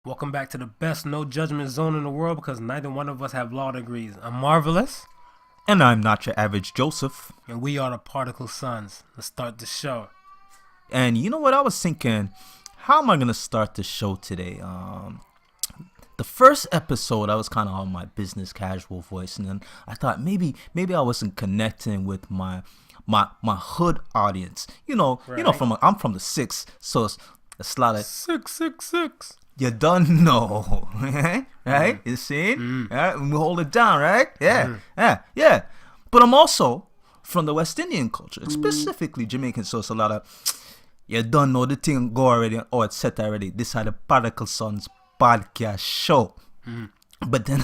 Welcome back to the best no judgment zone in the world because neither one of us have law degrees. I'm Marvelous. And I'm not your average Joseph. And we are the Podical Sons. Let's start the show. And you know what? I was thinking, how am I going to start the show today? The first episode, I was kind of on my business casual voice. And then I thought maybe I wasn't connecting with my hood audience. Right. I'm from the 6, so it's a lot of 666. You don't know, right? You see? Right? We hold it down, right? Yeah. But I'm also from the West Indian culture, specifically Jamaican. So it's a lot of, you don't know the thing go already, or it's set already. This is the Podical Sons podcast show. But then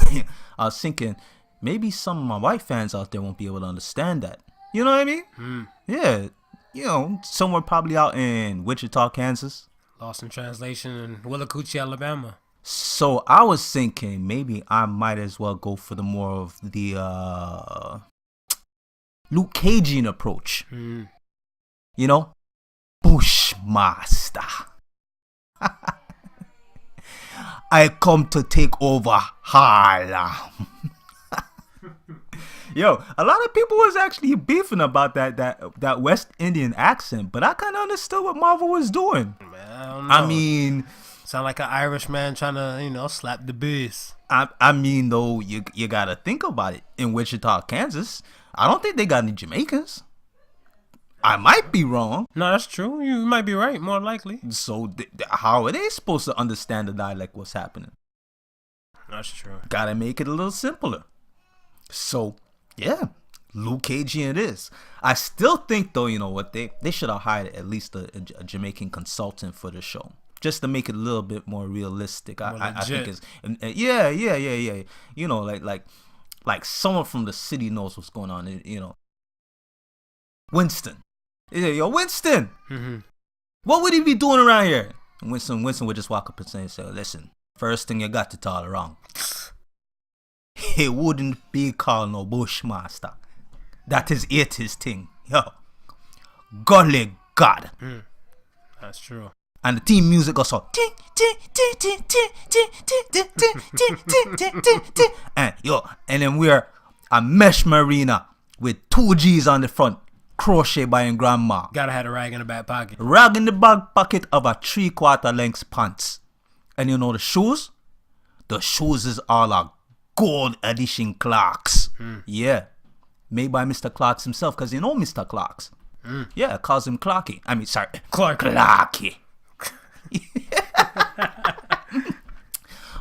I was thinking, maybe some of my white fans out there won't be able to understand that. You know what I mean? Yeah. Somewhere probably out in Wichita, Kansas. Lost in translation in Willacoochee, Alabama. So I was thinking maybe I might as well go for the more of the Luke Cagean approach. Bushmaster. I come to take over Harlem. Yo, a lot of people was actually beefing about that West Indian accent, but I kind of understood what Marvel was doing. Man, I don't know. I mean, sound like an Irishman trying to, slap the bass. I mean, though, you gotta think about it. In Wichita, Kansas, I don't think they got any Jamaicans. I might be wrong. No, that's true. You might be right, more likely. So how are they supposed to understand the dialect, what's happening? That's true. Gotta make it a little simpler. So, yeah, Luke Cagean it is. I still think, though, you know what, they should have hired at least a Jamaican consultant for the show, just to make it a little bit more realistic. I think it's yeah. Like someone from the city knows what's going on. Winston. Yeah, yo, Winston. What would he be doing around here? And Winston would just walk up and say, listen, first thing you got to tell wrong. He wouldn't be called no Bushmaster. That is it, his thing. Yo. Golly God. That's true. And the theme music also. And then we're a mesh marina with 2 G's on the front. Crochet by your grandma. Gotta have a rag in the back pocket. Rag in the back pocket of a 3/4 length pants. And you know the shoes? The shoes is all a gold edition Clarks. Yeah. Made by Mr. Clarks himself, because you know Mr. Clarks. Yeah, calls him Clarky. I mean, sorry. Clarky.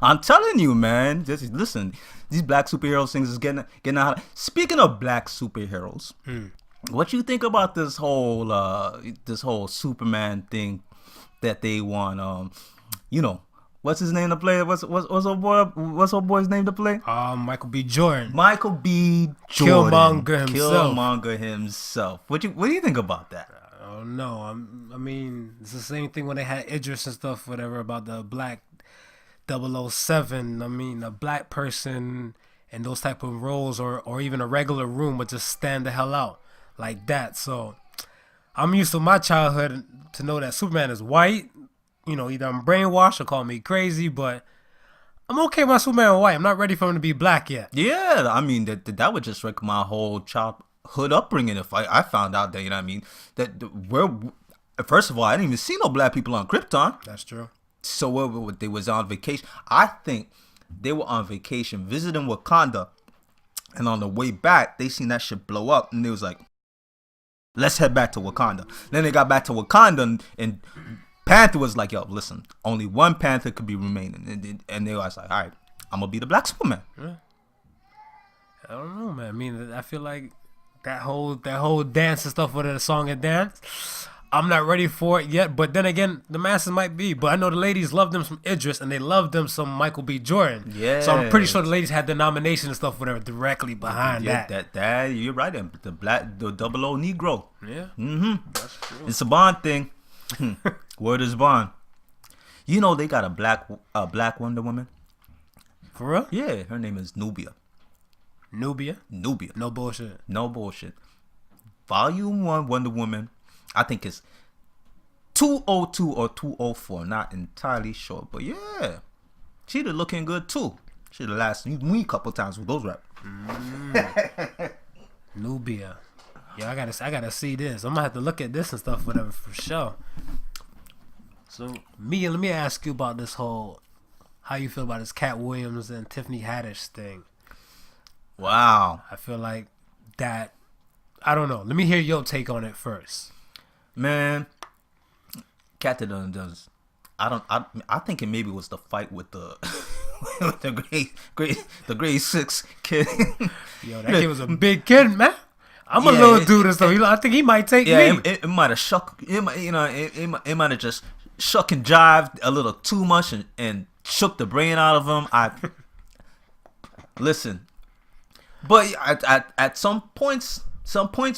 I'm telling you, man. Just listen. These black superhero things is getting out. Speaking of black superheroes, what you think about this whole Superman thing that they want? What's his name to play? What's our boy's name to play? Michael B. Jordan. Michael B. Jordan. Killmonger himself. What do you think about that? I don't know. I mean, it's the same thing when they had Idris and stuff, whatever, about the black 007. I mean, a black person in those type of roles or even a regular room would just stand the hell out like that. So I'm used to my childhood to know that Superman is white. Either I'm brainwashed or call me crazy, but I'm okay with my Superman white. I'm not ready for him to be black yet. Yeah, I mean, that would just wreck my whole childhood upbringing if I found out that, first of all, I didn't even see no black people on Krypton. That's true. So they was on vacation. I think they were on vacation visiting Wakanda, and on the way back, they seen that shit blow up, and they was like, let's head back to Wakanda. Then they got back to Wakanda, and Panther was like, yo, listen, only one Panther could be remaining. And they was like, all right, I'm going to be the black Superman. Yeah. I don't know, man. I mean, I feel like that whole dance and stuff with the song and dance, I'm not ready for it yet. But then again, the masses might be. But I know the ladies love them some Idris and they love them some Michael B. Jordan. Yeah. So I'm pretty sure the ladies had the nomination and stuff whatever directly behind that. That you're right. The double O Negro. Yeah. That's true. It's a Bond thing. Word is bond. They got a black Wonder Woman. For real? Yeah, her name is Nubia. Nubia. No bullshit. Volume 1 Wonder Woman, I think it's 202 or 204, not entirely sure, but yeah. Cheetah looking good too. Should have lasted me a couple times with those rap. Nubia. Yeah, I gotta see this. I'm gonna have to look at this and stuff, whatever, for sure. So, Mia, let me ask you about this whole, how you feel about this Cat Williams and Tiffany Haddish thing. Wow. I feel like that, I don't know. Let me hear your take on it first. Man, Cat does. I think it maybe was the fight with the with the grade 6 kid. Yo, that kid was a big kid, man. I'm a little dude and stuff. I think he might take me. It might have shook. It might have just shook and jived a little too much and shook the brain out of him. Listen, but at some points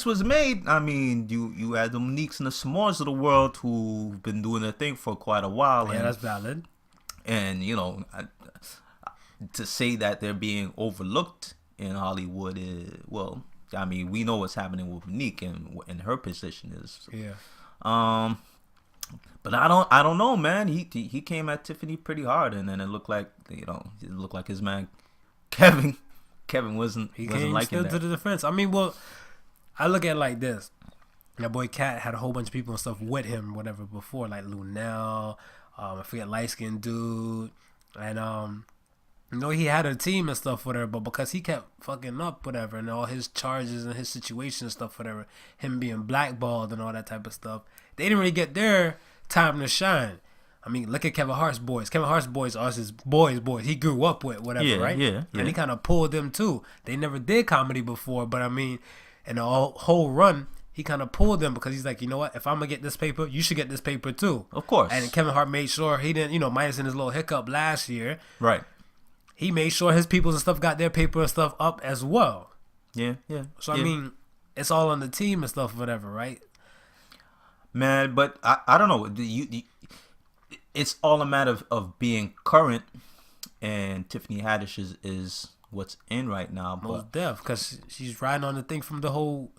was made. I mean, you had the Moniques and the S'mores of the world who've been doing their thing for quite a while. Yeah, that's valid. And to say that they're being overlooked in Hollywood is, well, I mean, we know what's happening with Monique and her position is. Yeah. But I don't know, man. He came at Tiffany pretty hard, and then it looked like his man Kevin wasn't liking that. To the defense. I mean, well, I look at it like this. That boy Cat had a whole bunch of people and stuff with him, whatever, before, like Lunel, I forget, light skinned dude, and he had a team and stuff, whatever, but because he kept fucking up, whatever, and all his charges and his situation and stuff, whatever, him being blackballed and all that type of stuff, they didn't really get their time to shine. I mean, look at Kevin Hart's boys. Kevin Hart's boys are his boys. He grew up with, whatever, right? Yeah. And he kind of pulled them too. They never did comedy before, but I mean, in the whole run, he kind of pulled them because he's like, you know what? If I'm gonna get this paper, you should get this paper too. Of course. And Kevin Hart made sure he didn't, minus in his little hiccup last year. Right. He made sure his peoples and stuff got their paper and stuff up as well. Yeah. So, I mean, it's all on the team and stuff, whatever, right? Man, but I don't know. It's all a matter of being current, and Tiffany Haddish is what's in right now. Most deaf, because she's riding on the thing from the whole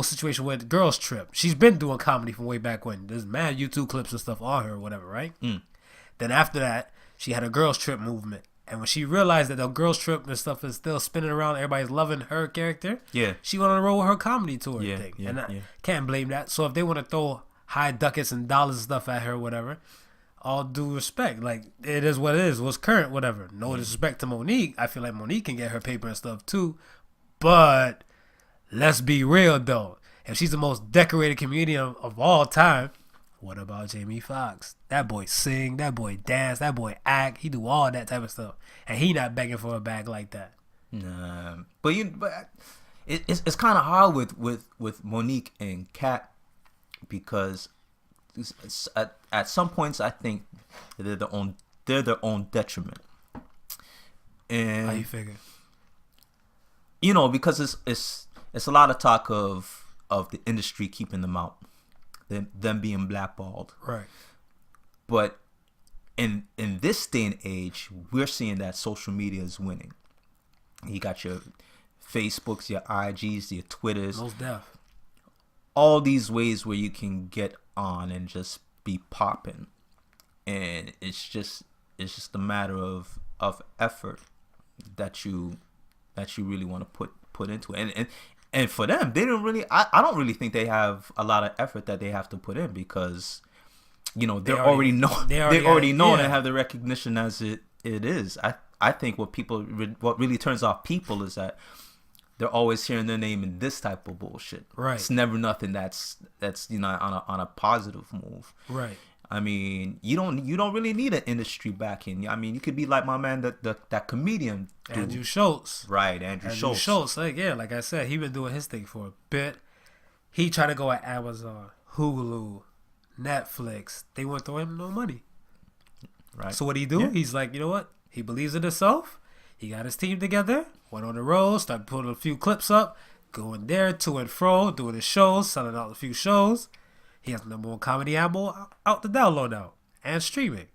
situation with the Girls Trip. She's been doing comedy from way back when. There's mad YouTube clips and stuff on her or whatever, right? Then after that, she had a Girls Trip movement. And when she realized that the Girls Trip and stuff is still spinning around, everybody's loving her character. Yeah. She went on the road with her comedy tour thing. And I can't blame that. So if they want to throw high ducats and dollars and stuff at her, whatever, all due respect. Like, it is what it is. What's current, whatever. No disrespect to Monique. I feel like Monique can get her paper and stuff too. But let's be real, though. If she's the most decorated comedian of all time, what about Jamie Foxx? That boy sing, that boy dance, that boy act. He do all that type of stuff, and he not begging for a bag like that. Nah, but it's kind of hard with Monique and Kat because at some points I think they're their own detriment. And how you figure? Because it's a lot of talk of the industry keeping them out. Them being blackballed. Right. But in this day and age, we're seeing that social media is winning. You got your Facebooks, your IGs, your Twitters. Most deaf. All these ways where you can get on and just be popping. And it's just a matter of effort that you really want to put into it. And for them, they don't really. I don't really think they have a lot of effort that they have to put in because, they already know and have the recognition as it is. I think what really turns off people is that they're always hearing their name in this type of bullshit. Right. It's never nothing that's on a positive move. Right. I mean, you don't really need an industry backing. I mean, you could be like my man, that comedian dude. Andrew Schultz. Right, Andrew Schultz. Like I said, he been doing his thing for a bit. He tried to go at Amazon, Hulu, Netflix. They wouldn't throw him no money. Right. So what he do? Yeah. He's like, you know what? He believes in himself. He got his team together. Went on the road. Started putting a few clips up. Going there to and fro, doing his shows, selling out a few shows. He has the number one comedy album out to download now and streaming.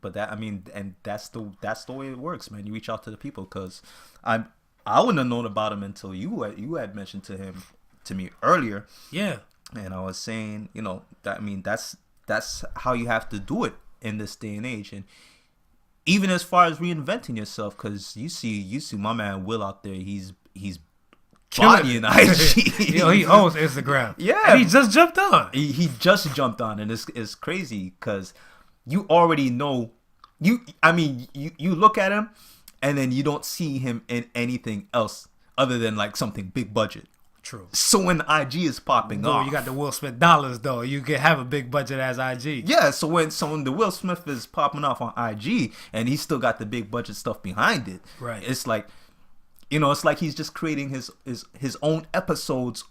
But that's the way it works, man. You reach out to the people because I wouldn't have known about him until you had mentioned to me earlier. Yeah. And I was saying, that's how you have to do it in this day and age. And even as far as reinventing yourself, because you see my man Will out there. He's bodying IG. Yo, he owns Instagram. Yeah, and he just jumped on. He just jumped on, and it's crazy because you already know. You look at him, and then you don't see him in anything else other than like something big budget. True. So when IG is popping off, you got the Will Smith dollars though. You can have a big budget as IG. Yeah, so when the Will Smith is popping off on IG and he's still got the big budget stuff behind it, right? It's like, it's like he's just creating his own episodes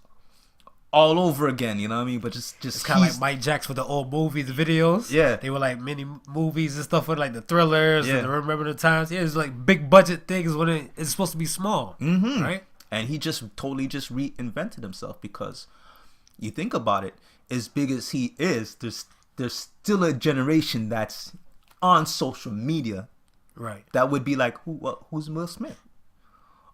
all over again. You know what I mean? But just it's kind of like Mike Jacks with the old movies, the videos. Yeah, they were like mini movies and stuff with like the thrillers. Yeah, and the Remember the Times. Yeah, it's like big budget things when it's supposed to be small, right? And he just totally just reinvented himself, because you think about it, as big as he is, there's still a generation that's on social media, right? That would be like, who's Will Smith?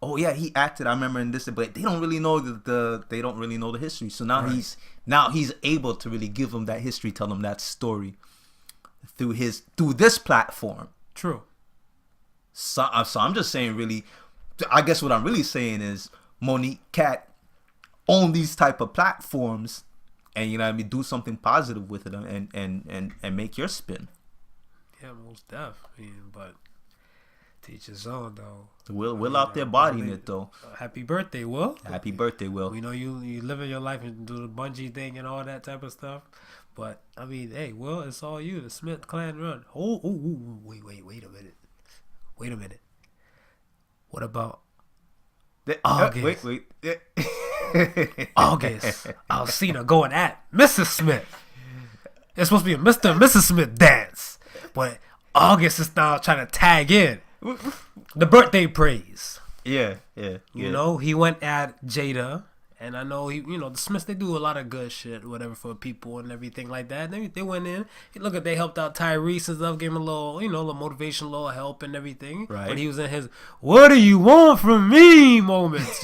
Oh yeah, he acted. I remember in this, but they don't really know the history. So now he's able to really give them that history, tell them that story through this platform. True. So I'm just saying, really, I guess what I'm really saying is, Monique Cat, own these type of platforms, and do something positive with it, and make your spin. Yeah, most def. But teach his own though. Will out there bodying it though. Happy birthday, Will. Happy birthday, Will. We know you living your life and do the bungee thing and all that type of stuff. But hey, Will, it's all you. The Smith clan run. Wait a minute. What about August? Wait. August. Alcina going at Mrs. Smith. It's supposed to be a Mr. and Mrs. Smith dance, but August is now trying to tag in the birthday praise. Yeah. He went at Jada. And I know the Smiths, they do a lot of good shit, whatever, for people and everything like that. And they went in. They helped out Tyrese and stuff, gave him a little, little motivation, a little help and everything. Right. When he was in his "What do you want from me?" moments,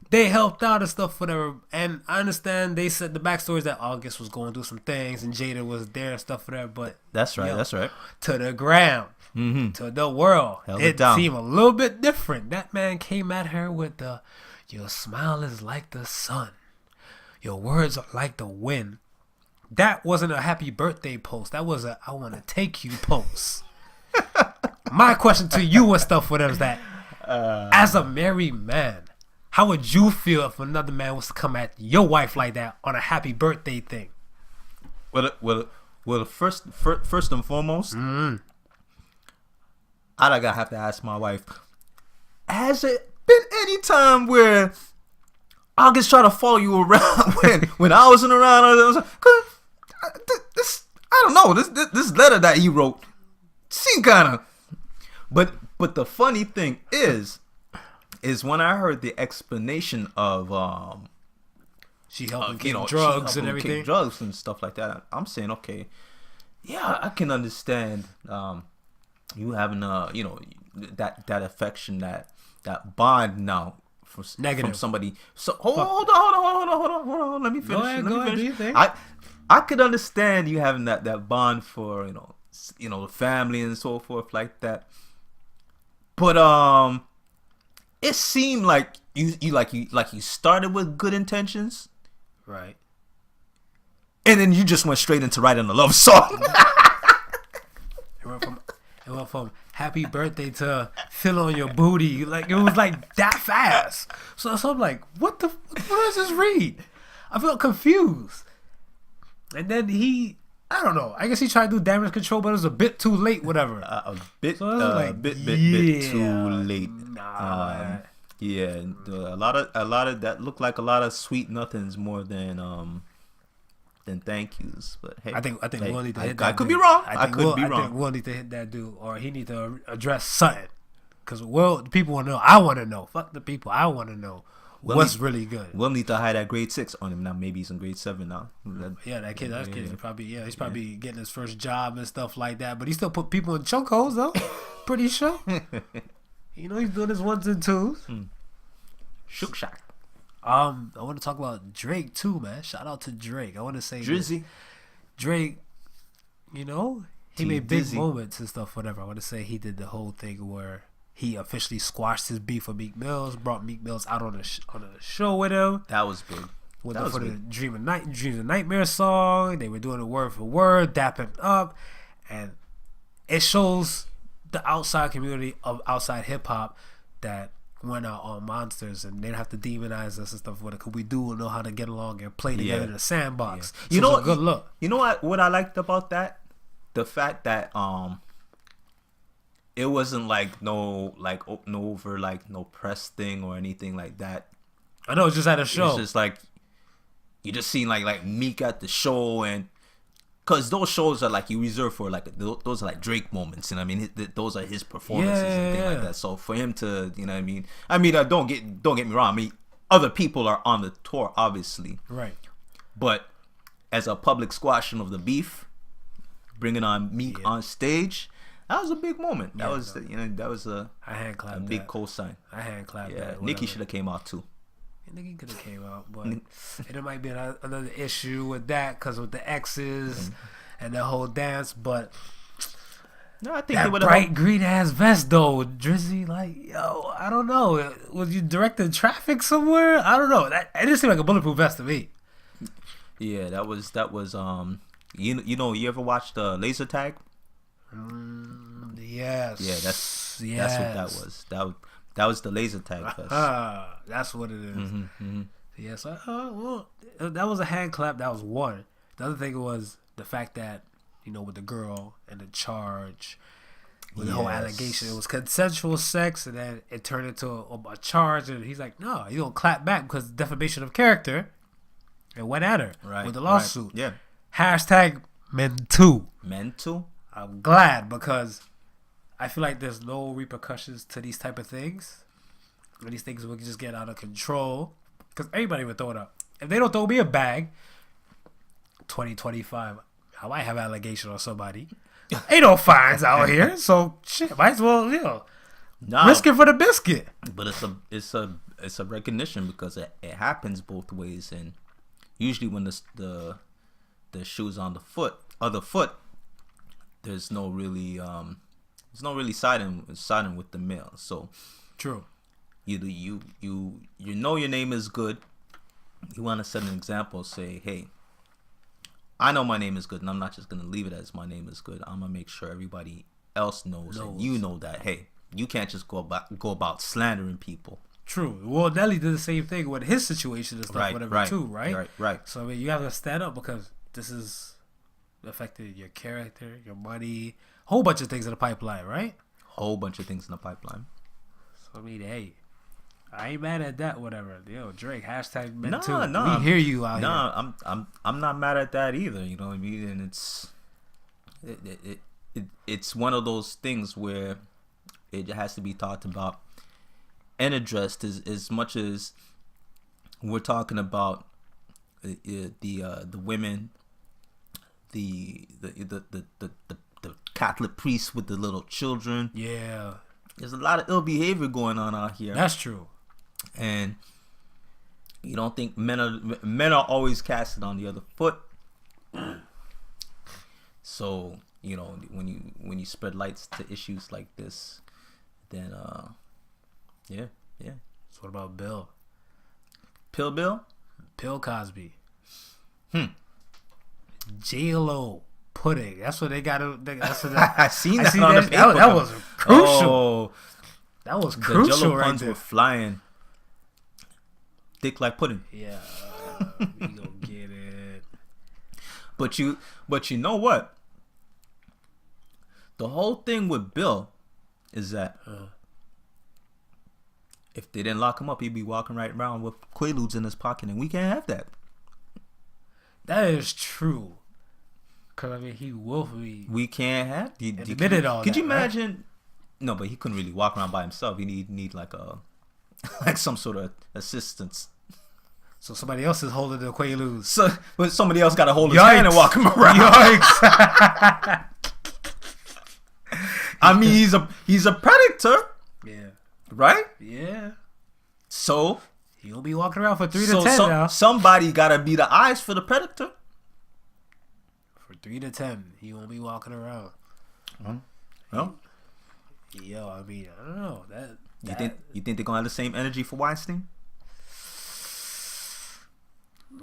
they helped out and stuff, whatever. And I understand they said the backstory is that August was going through some things and Jada was there and stuff, whatever. But that's right. That's right. To the ground, to the world, it seemed a little bit different. That man came at her with the, "Your smile is like the sun. Your words are like the wind." That wasn't a happy birthday post. That was a "I want to take you" post. My question to you and stuff with is that, as a married man, how would you feel if another man was to come at your wife like that on a happy birthday thing? Well, first and foremost, I'd have to ask my wife, has it been any time where August tried to follow you around when I wasn't around? I don't know. This letter that he wrote seemed kind of. But the funny thing is when I heard the explanation of she helped him drugs and everything, drugs and stuff like that. I'm saying, okay, yeah, I can understand you having that affection, that bond now from somebody. So hold on. Let me finish. Go ahead. Do you think? I could understand you having that bond for the family and so forth like that. But it seemed like you started with good intentions, right? And then you just went straight into writing a love song. It went from happy birthday to "feel on your booty." Like, it was like that fast. So I'm like, what does this read? I felt confused. And then I don't know. I guess he tried to do damage control, but it was a bit too late. Whatever. A bit too late. Nah. Yeah, a lot of that looked like a lot of sweet nothings more than thank yous. But hey, I think we'll need to hit that. I could be wrong. I think we'll need to hit that dude, or he need to address something. Because the people want to know. I want to know. Fuck the people. I want to know what's really good. We'll need to hide that grade 6 on him now. Maybe he's in grade 7 now. That kid he's probably getting his first job and stuff like that. But he still put people in chokeholds though. Pretty sure. He's doing his 1s and 2s. Shook shot. I want to talk about Drake too, man. Shout out to Drake. I want to say Drizzy. Drake, he made big moments and stuff. Whatever. I want to say he did the whole thing where he officially squashed his beef with Meek Mills, brought Meek Mills out on a show with him. That was big. Went for the Dreams of Nightmare song. They were doing it word for word, dapping up, and it shows the outside community of outside hip hop that we're not all monsters, and they don't have to demonize us and stuff. Because we do know how to get along and play together in a sandbox. Yeah. So you know, it's a good look. You know what I liked about that? The fact that it wasn't like no press thing or anything like that. I know, it's just at a show. It's just like you just seen like Meek at the show, and because those shows are like you reserve for like those are like Drake moments, you know what I mean? Those are his performances and things like that. So for him to, you know what I mean? Don't get me wrong. I mean, other people are on the tour, obviously, right? But as a public squashing of the beef, bringing on Meek on stage. That was a big moment. That was a big cosign. I hand clapped that. Yeah, Nicki should have came out too. Nicki could have came out, but there might be another issue with that because with the exes and the whole dance. But no, I think that bright green ass vest though, Drizzy, like yo, I don't know. Was you directing traffic somewhere? I don't know. It didn't seem like a bulletproof vest to me. Yeah, that was. You ever watched Laser Tag? Yes. Yeah, that's what that was. That was the Laser Tag vest. That's what it is. Mm-hmm. Yes. Well, that was a hand clap. That was one. The other thing was the fact that with the girl and the charge, with the whole allegation, it was consensual sex, and then it turned into a charge, and he's like, no, you don't clap back because defamation of character, and went at her with the lawsuit. Right. Yeah. Hashtag #men2. #men2. I'm glad because I feel like there's no repercussions to these type of things. And these things will just get out of control because everybody would throw it up. If they don't throw me a bag, 2025, I might have allegation on somebody. Ain't no fines out here, so shit, might as well risk it for the biscuit. But it's a recognition because it happens both ways, and usually when the shoe's on the other foot, there's no really siding with the male. So true. You know your name is good. You want to set an example. Say, hey, I know my name is good, and I'm not just gonna leave it as my name is good. I'm gonna make sure everybody else knows. And you know that. Hey, you can't just go about slandering people. True. Well, Nelly did the same thing with his situation and stuff, too, right? Right. So I mean, you have to stand up because this is affected your character, your money, whole bunch of things in the pipeline, right? Whole bunch of things in the pipeline. So I mean, hey, I ain't mad at that. Whatever, Drake hashtag #men2. No, we hear you out here. No, I'm not mad at that either. You know what I mean? And it's one of those things where it has to be talked about and addressed as much as we're talking about the women, the Catholic priests with the little children. Yeah, there's a lot of ill behavior going on out here. That's true. And you don't think men are always casted on the other foot. So when you spread lights to issues like this, then yeah. So what about Bill? Bill Cosby. J-Lo pudding. That's what they got. I seen that on the paper. That was crucial. Oh, that was crucial. The Jell-O right puns there. were flying. Thick like pudding. Yeah, we gonna get it. But you know what? The whole thing with Bill is that if they didn't lock him up, he'd be walking right around with Quaaludes in his pocket, and we can't have that. That is true. Cause I mean, he willfully. We can't have. Admitted all. Could that, you imagine? Right? No, but he couldn't really walk around by himself. He need like some sort of assistance. So somebody else is holding the Quaaludes. So somebody else got to hold his hand and walk him around. Yikes! I mean, he's a predator. Yeah. Right? Yeah. So he'll be walking around for 3 to 10 now. Somebody gotta be the eyes for the predator. For 3 to 10, he won't be walking around. Well, Yo, I mean, I don't know that. you think they're gonna have the same energy for Weinstein?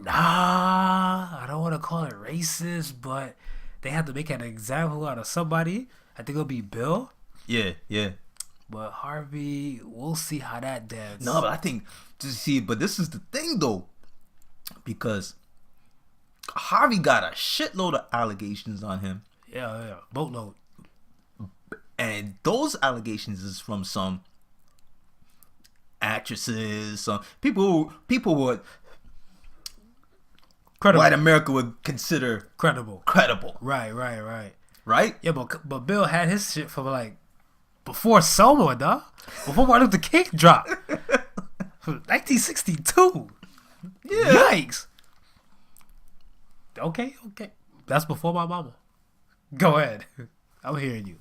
Nah, I don't want to call it racist, but they have to make an example out of somebody. I think it'll be Bill, Yeah, yeah. but Harvey, we'll see how that does. No, but I think but this is the thing though, because Harvey got a shitload of allegations on him, Yeah, boatload. and those allegations is from some actresses, some people would Credible. white America would consider Credible. Right. right? Yeah, but Bill had his shit from like before Selma, dog. Before Martin Luther King dropped. From 1962. Yeah. Yikes. Okay. That's before my mama. Go ahead. I'm hearing you.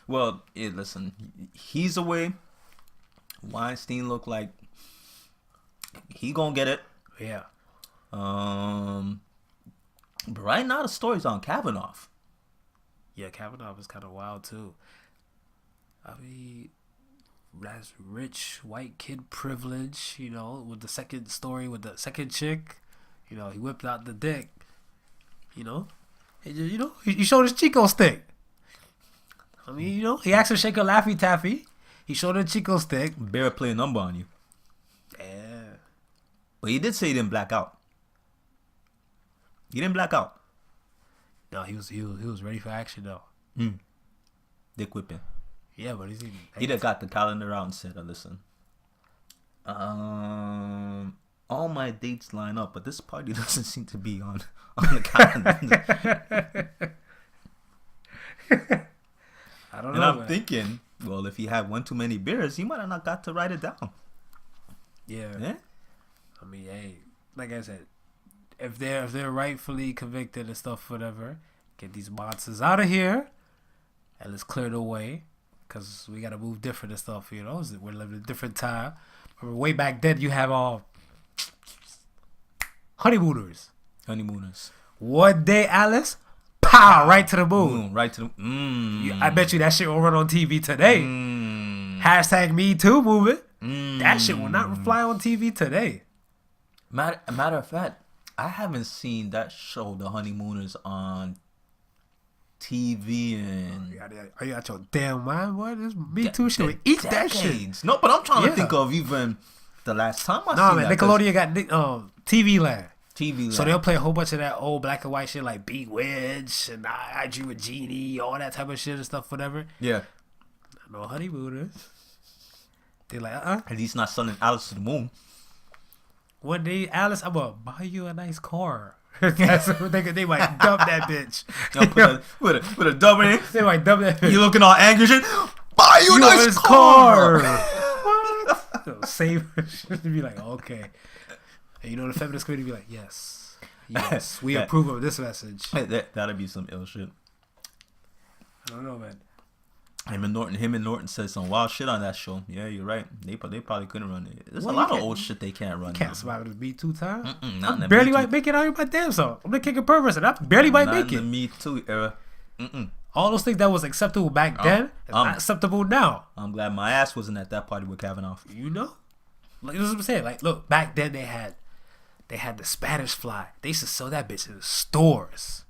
Well, yeah, listen, he's away. Weinstein look like he gonna get it. Yeah. But right now the story's on Kavanaugh. Yeah, Kavanaugh is kind of wild too. I mean, that's rich white kid privilege, you know, with the second story with the second chick. You know, he whipped out the dick. You know, he showed his Chico stick. I mean, you know, he asked her to shake her Laffy Taffy. He showed her Chico stick. Bear play a number on you. Yeah. But he did say he didn't black out. He didn't black out. No, he was ready for action though. Dick whipping. Yeah, but He done got the calendar out and said, listen, all my dates line up, but this party doesn't seem to be on the calendar. I don't know. And I'm man. thinking, well, if he had one too many beers, he might have not got to write it down. Yeah. I mean, hey, like I said, if they're rightfully convicted and stuff, whatever, get these monsters out of here and let's clear the way, because we gotta move different and stuff. You know, we're living in a different time. Remember, way back then, you have all honeymooners. One day, Alice, pow, right to the moon. Right to the I bet you that shit will run on TV today. Hashtag Me Too movement. That shit will not fly on TV today. Matter of fact, I haven't seen that show, The Honeymooners, on TV and Are you out your damn mind, boy? This Me Too shit would eat that shit. No, but I'm trying to think of even the last time I Nah, seen man, that. Nickelodeon got TV Land. TV Land. So they'll play a whole bunch of that old black and white shit like Bewitched and I Drew a Genie, all that type of shit and stuff, whatever. Yeah. No honeymooners. They're like, At least not sending Alice to the moon. One day, Alice, I'm gonna buy you a nice car. That's what they might dump that bitch. With a double in. They might dump that bitch. You looking all angry shit? Buy you a nice car. What? So save should be like, okay. And you know the feminist community be like, yes, we approve of this message. That'd be some ill shit. I don't know, man. Him and Norton said some wild shit on that show. Yeah, you're right. They probably couldn't run it. There's a lot of old shit they can't run. Can't survive with Me Too time. Not I barely might make it out of my damn self. I'm the king of perverts, and I barely might make it. The Me Too era. All those things that was acceptable back then is not acceptable now. I'm glad my ass wasn't at that party with Kavanaugh. You know, like this is what I'm saying. Like, look, back then they had the Spanish Fly. They used to sell that bitch in the stores.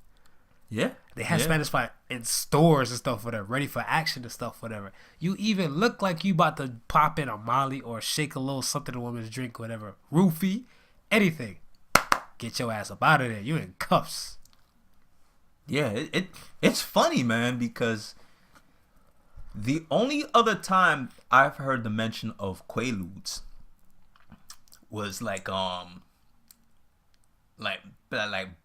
Yeah. They had Spanish Fly in stores and stuff, whatever, ready for action and stuff, whatever. You even look like you about to pop in a Molly or shake a little something a woman's drink, whatever. Roofie, anything. Get your ass up out of there. You in cuffs. Yeah, it's funny, man, because the only other time I've heard the mention of Quaaludes was like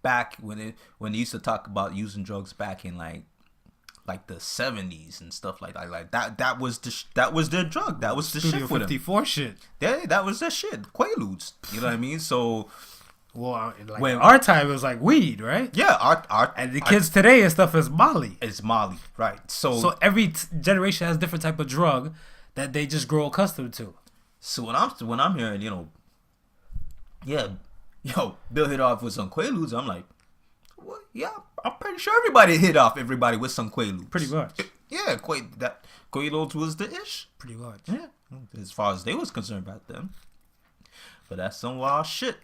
back when they used to talk about using drugs back in like the 70s and stuff like that. Like that was their drug. That was the Studio shit for 54 them. shit. Yeah, that was their shit. Quaaludes. You know what I mean? So well, in our time it was like weed, right? Yeah, our and the kids today and stuff is Molly. It's Molly, right? So every generation has a different type of drug that they just grow accustomed to. So when I'm hearing, you know, yeah, Bill hit off with some Quaaludes, I'm like, Well, yeah, I'm pretty sure everybody hit off everybody with some Quaaludes. Pretty much. Yeah, Quaaludes was the ish. Pretty much. Yeah, as far as they was concerned back then. But that's some wild shit.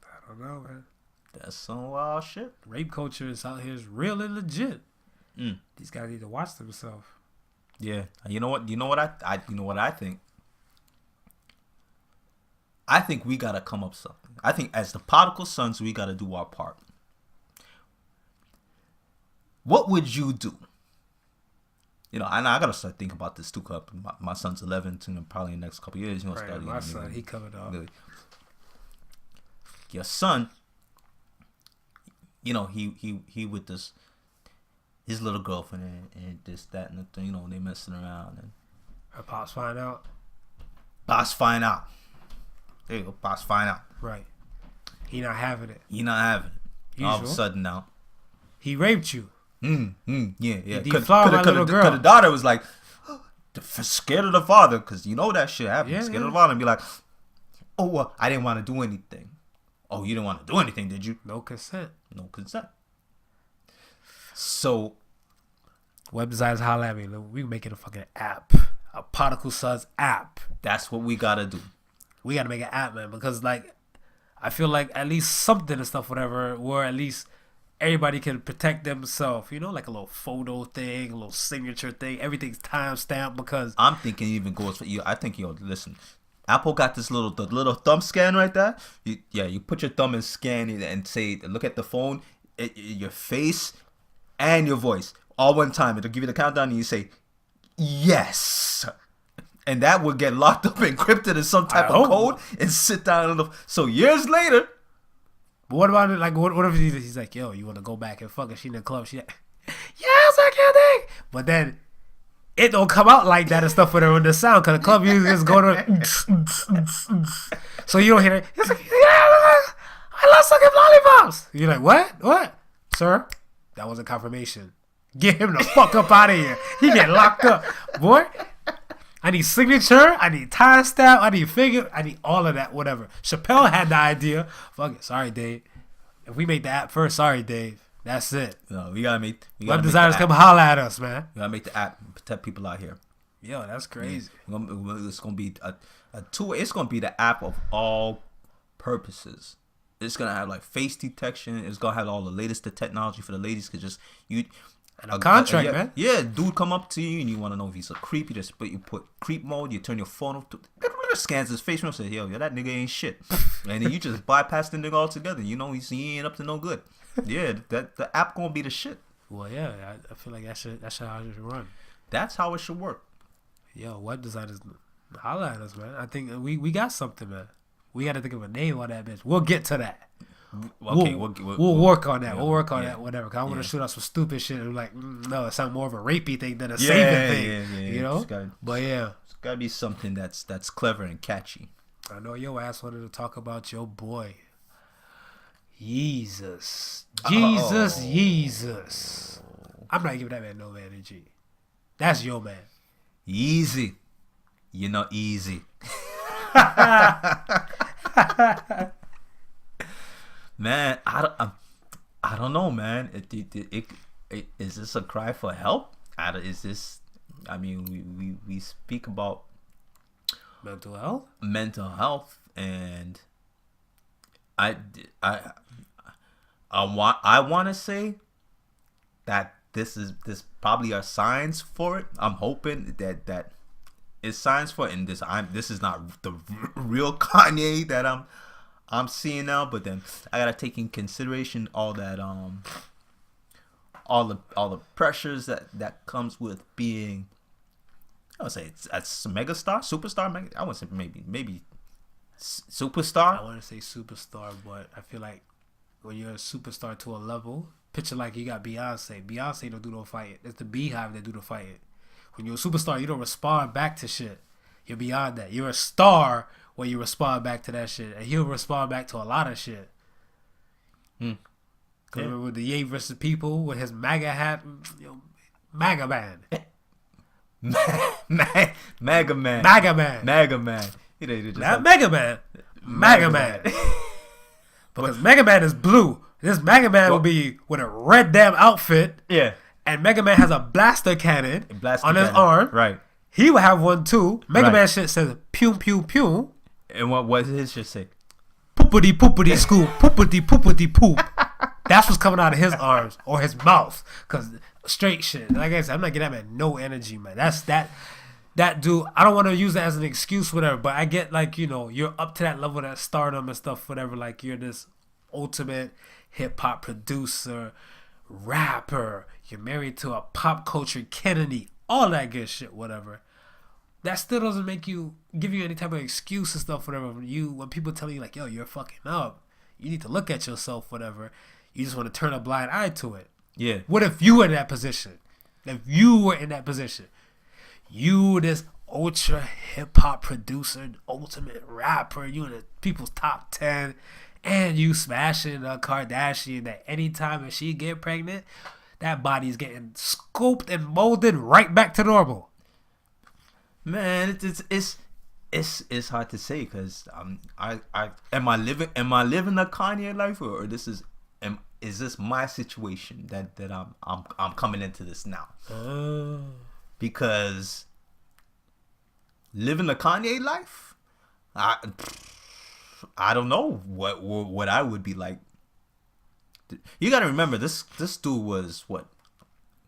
I don't know, man. That's some wild shit. Rape culture is out here is real and legit. Mm. These guys need to watch themselves. Yeah, you know what? You know what I think. I think we gotta come up with something. I think as the Podical Sons, we gotta do our part. What would you do? You know, I gotta start thinking about this too. Cause my son's 11, and probably in the next couple of years, Right, start. My son, he covered up. Your son, you know, he with this his little girlfriend and this, that, and the thing. You know, they messing around and Her pops find out. Pops find out. There you go, Pops find out. Right. He not having it. He not having it. Usual. All of a sudden now. He raped you. Yeah. He deflowered my little girl. Because the daughter was like, scared of the father, because you know that shit happened. Yeah, Scared of the father and be like, oh, well, I didn't want to do anything. Oh, you didn't want to do anything, did you? No consent. No consent. So, Web designers, holla at me. We making a fucking app. A Podical Sons app. that's what we got to do. We got to make an app, man, because, like, I feel like at least something and stuff, whatever, where at least everybody can protect themselves. You know, like a little photo thing, a little signature thing. Everything's time stamped because I'm thinking even goes for you. I think, listen. Apple got this little thumb scan right there. You put your thumb and scan it and say, look at the phone, your face and your voice all one time. It'll give you the countdown and you say, yes. And that will get locked up, encrypted in some type of code and sit down. So years later. But what about it? Like, what if he's like, yo, you want to go back and fuck her? She in the club. She like, yes, I can think. But then it don't come out like that and stuff with her in the sound because the club music is going on. So you don't hear it. He's like, yeah, I love sucking lollipops. You're like, what? What? Sir, that wasn't confirmation. Get him the fuck up out of here. He get locked up. Boy, I need signature. I need timestamp. I need figure. I need all of that, whatever. Chappelle had the idea. Fuck it. Sorry, Dave. If we make the app first, sorry, Dave. That's it. No, we gotta make. Web designers come holla at us, man. We gotta make the app and protect people out here. Yo, that's crazy. It's gonna be a tool. It's gonna be the app of all purposes. It's gonna have like face detection. It's gonna have all the latest technology for the ladies. Cause just you. And a contract, man. Yeah, dude come up to you and you want to know if he's a creep. You put creep mode. You turn your phone off. Scans his face and says, yo, that nigga ain't shit. And then you just bypass the nigga altogether. You know he ain't up to no good. Yeah, the app gonna be the shit. Well, yeah, I feel like that's how it should run. That's how it should work. Yo, web designers, holla at us, man. I think we got something, man. We got to think of a name on that bitch. We'll get to that. Okay, we'll work on that. We'll work on that, whatever. Cause I want to shoot out some stupid shit. And like, no, it sounds more of a rapey thing than a saving thing. You know? But yeah, it's gotta be something that's clever and catchy. I know your ass wanted to talk about your boy, Jesus. Jesus. I'm not giving that man no energy. That's your man. Easy. You know, easy. Man, I don't know, man. Is this a cry for help? Is this? I mean, we speak about mental health, and I want to say that this probably are signs for it. I'm hoping that it's signs for it, and this is not the real Kanye that I'm seeing now, but then I gotta take in consideration all that all the pressures that comes with being, I would say it's a superstar. I would say maybe superstar. I want to say superstar, but I feel like when you're a superstar to a level, picture like you got Beyonce. Beyonce don't do no fighting. It's the Beehive that do the fighting. When you're a superstar, you don't respond back to shit. You're beyond that. You're a star when you respond back to that shit, and he'll respond back to a lot of shit. Remember with the Ye versus People with his MAGA hat, MAGA man. MAGA man. MAGA man. MAGA man. Not Mega Man. MAGA man. Because Mega Man is blue This Mega Man would be with a red damn outfit. Yeah. And Mega Man has a blaster cannon on his arm. Right. He would have one too. Mega Right. Man shit says pew pew pew. And what was his shit say? Poopity poopity scoop. Poopity poopity poop. That's what's coming out of his arms or his mouth. Cause straight shit. Like I said, I'm not getting that man no energy, man. That's that dude. I don't want to use that as an excuse, whatever. But I get like, you know, you're up to that level, that stardom and stuff, whatever. Like you're this ultimate hip hop producer, rapper. You're married to a pop culture Kennedy. All that good shit, whatever. That still doesn't make you give you any type of excuse and stuff, whatever. When people tell you like, yo, you're fucking up, you need to look at yourself, whatever. You just want to turn a blind eye to it. Yeah. What if you were in that position? If you were in that position, you this ultra hip hop producer, ultimate rapper, you in the people's top 10, and you smashing a Kardashian that anytime if she get pregnant, that body's getting scoped and molded right back to normal. Man, it's hard to say because am I living a Kanye life or is this my situation that I'm coming into this now? Because living a Kanye life, I don't know what I would be like. You gotta remember this dude was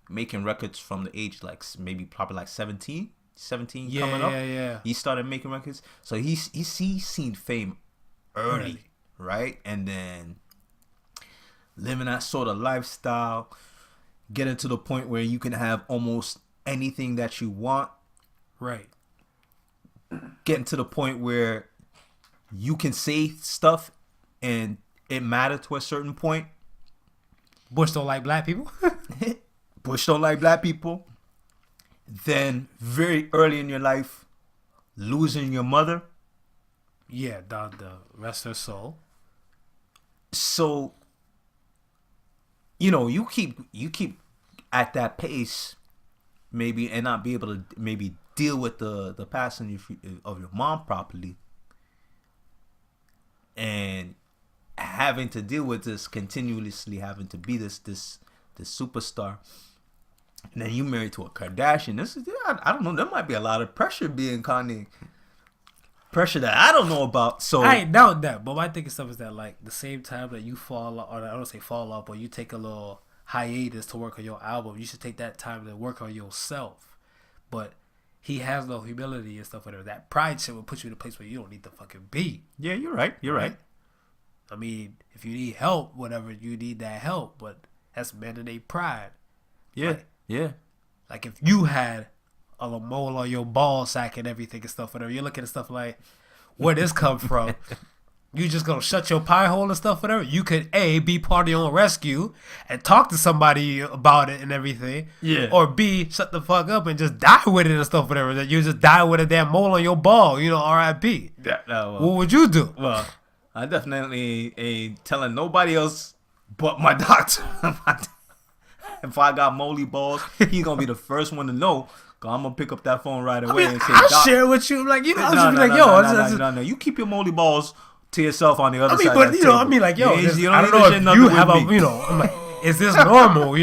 making records from the age like maybe probably like 17 coming up. Yeah. He started making records, so he's seen fame early, right? And then living that sort of lifestyle, getting to the point where you can have almost anything that you want, right? Getting to the point where you can say stuff and it matter to a certain point. Bush don't like black people. Bush don't like black people. Then very early in your life, losing your mother. Yeah, the rest her soul. So, you know, you keep at that pace, maybe, and not be able to maybe deal with the passing of your mom properly, and having to deal with this continuously, having to be this superstar. And then you married to a Kardashian. I don't know. There might be a lot of pressure being Kanye. Pressure that I don't know about. So I ain't doubt that. But my thinking stuff is that like the same time that you fall off, or I don't say fall off, but you take a little hiatus to work on your album, you should take that time to work on yourself. But he has no humility and stuff like that. That pride shit will put you in a place where you don't need to fucking be. Yeah, you're right. You're right. I mean, if you need help, whatever, you need that help. But that's mandatory pride. Yeah. Like, yeah. Like if you had a little mole on your ball sack and everything and stuff, whatever, you're looking at stuff like, where this come from? You just gonna shut your pie hole and stuff, whatever? You could be part of your own rescue and talk to somebody about it and everything. Yeah. Or B, shut the fuck up and just die with it and stuff, whatever. That you just die with a damn mole on your ball, R.I.P. Yeah. Well, what would you do? Well, I definitely ain't telling nobody else but my doctor. If I got molly balls, he's gonna be the first one to know. Cause I'm gonna pick up that phone right away and say, I'll share with you. Like, I'll just be like, yo, no. You keep your molly balls to yourself on the other side. But of the table. I mean, like, yo, you I don't know if you have I'm like, is this normal?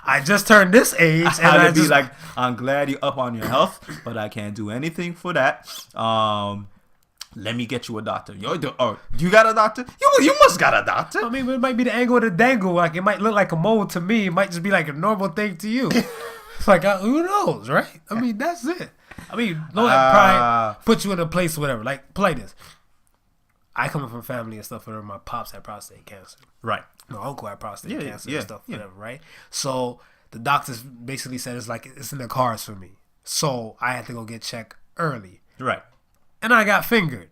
I just turned this age, and I just be like, I'm glad you're up on your health, but I can't do anything for that. Let me get you a doctor. You got a doctor? You must got a doctor. I mean, it might be the angle of the dangle. Like, it might look like a mole to me. It might just be like a normal thing to you. It's like, who knows, right? I mean, that's it. I mean, don't let pride put you in a place or whatever. Like, play this. I come from family and stuff whatever. My pops had prostate cancer. Right. My uncle had prostate cancer and stuff whatever, right? So the doctors basically said it's in the cards for me. So I had to go get checked early. Right. And I got fingered.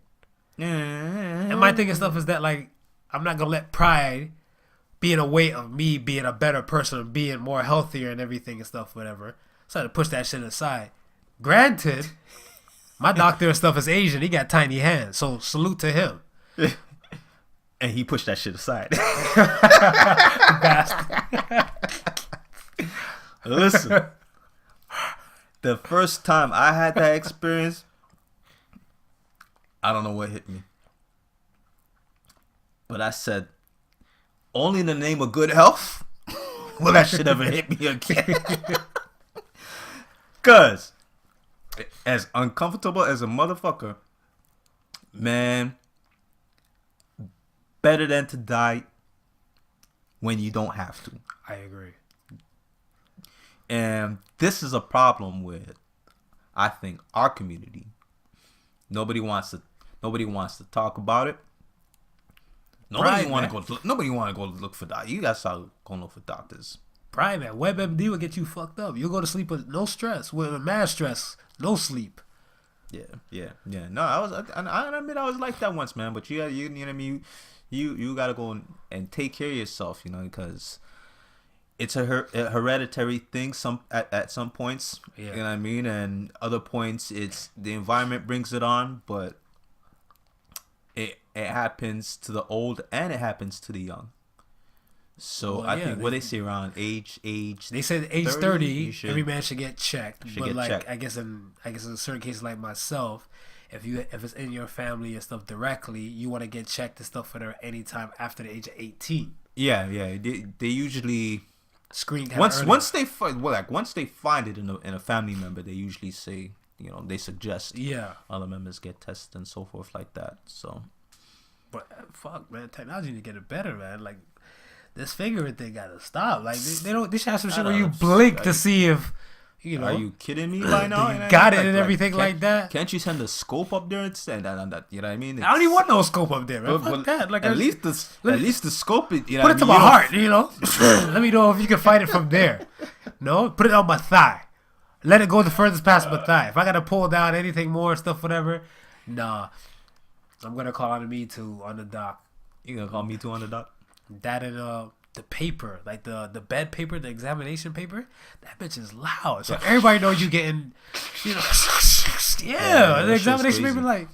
And my thing and stuff is that, like, I'm not going to let pride be in a way of me being a better person, being more healthier and everything and stuff, whatever. So I had to push that shit aside. Granted, my doctor and stuff is Asian. He got tiny hands. So salute to him. And he pushed that shit aside. Listen, the first time I had that experience, I don't know what hit me. But I said, only in the name of good health will that shit ever hit me again. Cause as uncomfortable as a motherfucker, man, better than to die when you don't have to. I agree. And this is a problem with, I think, our community. Nobody wants to talk about it. Nobody want to go look for doctors. You guys start going look for doctors. Prime, man. WebMD will get you fucked up. You'll go to sleep with no stress, with mad stress, no sleep. Yeah. No, I admit I was like that once, man. But you know what I mean. You gotta go and take care of yourself, you know, because it's a hereditary thing. At some points, yeah. You know what I mean, and other points, it's the environment brings it on, but it happens to the old and it happens to the young. So I think what they say around age they said age 30 every man should get checked. Checked. I guess in certain cases like myself, if it's in your family and stuff directly, you want to get checked and stuff for there anytime after the age of 18. Yeah. They usually screen once they find it in a family member, they usually say, you know, they suggest other members get tested and so forth like that. So, but fuck, man, technology need to get it better, man. Like this fingering thing gotta stop. Like they should have some shit where you blink to see if. You know, are you kidding me right now? You got it and everything like that. Can't you send a scope up there and send that? You know what I mean? I don't even want no scope up there, man. Fuck that. Like at least the scope. You know, put it to my heart. You know, let me know if you can fight it from there. No, put it on my thigh. Let it go the furthest past my thigh. If I gotta pull down anything more stuff, whatever, nah. I'm gonna call on Me Too on the doc. You gonna call Me Too on the doc? That and the paper, like the bed paper, the examination paper, that bitch is loud. So everybody knows you getting, you know, the examination paper, like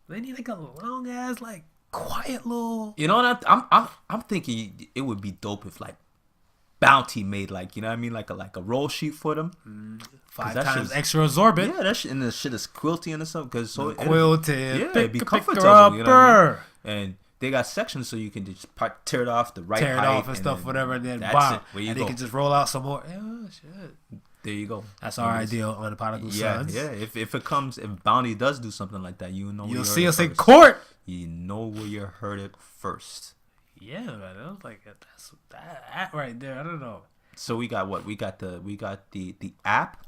they need like a long ass, like quiet little. You know what? I'm thinking it would be dope if like Bounty made like, you know what I mean, like a roll sheet for them. 5 times extra absorbent. Yeah, that shit, and the shit is quilty and stuff because so quilted. Yeah, it'd be comfortable. You know what I mean? And they got sections so you can just tear it off the right height. Tear it off and stuff, whatever, and then bomb. And they can just roll out some more. Yeah, shit. There you go. That's our ideal on the Podical Sons. Yeah. If Bounty does do something like that, you know, you'll see us in court. You know where you heard it first. Yeah, man. I was like, that's that right there. I don't know. So we got what? We got the app,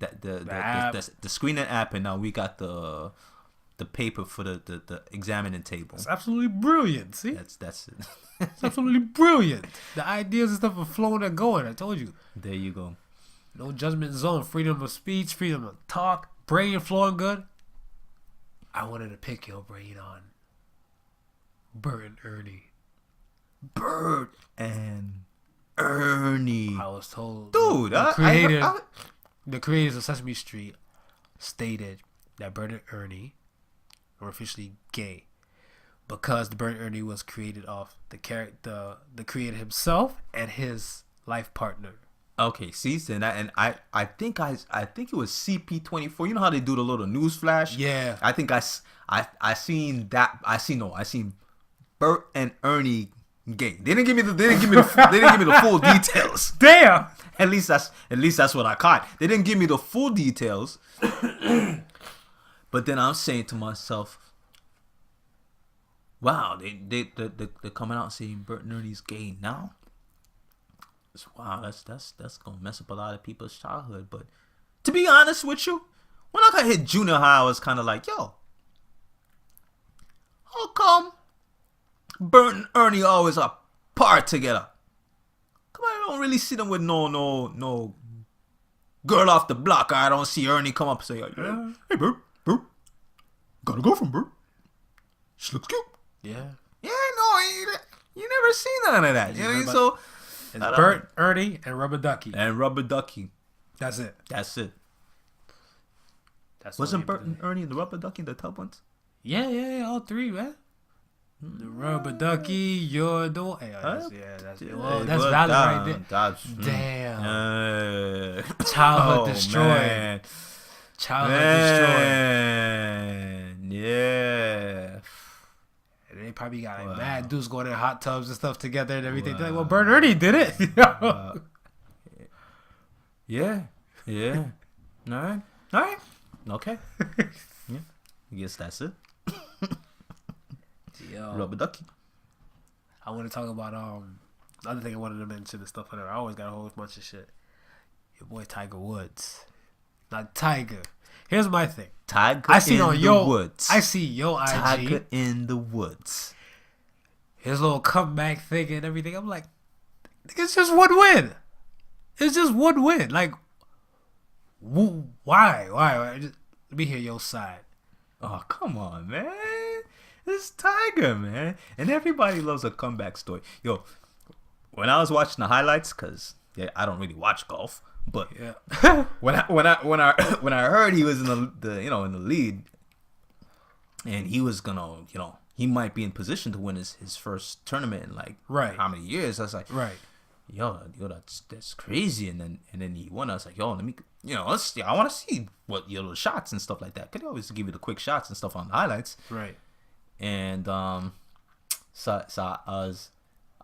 the screening app, and now we got the paper for the examining table. It's absolutely brilliant. See, that's it. It's absolutely brilliant. The ideas and stuff are flowing and going. I told you. There you go. No judgment zone. Freedom of speech. Freedom of talk. Brain flowing good. I wanted to pick your brain on Bert and Ernie. Bert and Ernie. I was told, dude, the creators of Sesame Street stated that Bert and Ernie were officially gay because the Bert and Ernie was created off the creator himself and his life partner. Okay, see, and I think it was CP24. You know how they do the little news flash? Yeah. I think I seen that. I seen Bert and Ernie gay. They didn't give me the full details. Damn. At least that's what I caught. They didn't give me the full details. But then I'm saying to myself, wow, they're coming out saying Bert and Ernie's gay now. Wow, that's gonna mess up a lot of people's childhood. But to be honest with you, when I got hit junior high, I was kind of like, yo, how come Bert and Ernie always apart together? Come on, I don't really see them with no girl off the block. I don't see Ernie come up and say, hey Bert, got a girlfriend, Bert. She looks cute. Yeah. Yeah, no, you never seen none of that. You know, so it's Bert, Ernie, and Rubber Ducky. That's it. Wasn't Bert and Ernie the Rubber Ducky the top ones? Yeah, all three, man. The Rubber Ducky, you're the one. That's valid right there. Damn. Childhood destroyed. Man. Childhood destroyed. Yeah. And they probably got like Wow. mad dudes going in hot tubs and stuff together and everything. They're like, well, Bert Ernie did it. Yeah. Yeah. All right. All right. Okay. Yeah. I guess that's it. Yo, Rubber ducky. I want to talk about other thing I wanted to mention and stuff like that. I always got a whole bunch of shit. Your boy Tiger Woods, not Tiger. Here's my thing. Tiger I seen in on the yo, woods. I see yo IG. Tiger in the woods. His little comeback thing and everything. I'm like, it's just one win. It's just one win. Like, why? Just, let me hear your side. Oh, come on, man. It's Tiger, man. And everybody loves a comeback story. Yo, when I was watching the highlights, because I don't really watch golf, but Yeah. when I heard he was in the in the lead, and he was gonna, he might be in position to win his first tournament in like Right. how many years? I was like, Right. yo, that's crazy. And then he won. I was like, yo, let me, let's. I want to see what the shots and stuff like that. Could always give you the quick shots and stuff on the highlights. Right. And so I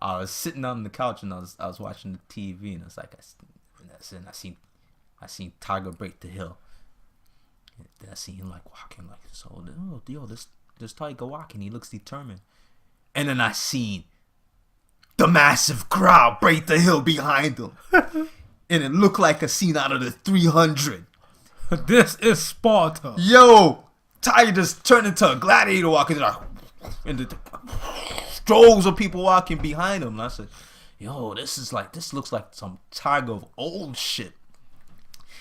was sitting on the couch and I was watching the TV and it's like I seen Tiger break the hill. And then I seen him like walking like so. Yo, this Tiger walking. He looks determined. And then I seen the massive crowd break the hill behind him, and it looked like a scene out of the 300. This is Sparta. Yo, Tiger just turned into a gladiator walking, and the droves of people walking behind him. And I said, yo, this looks like some Tiger of old shit.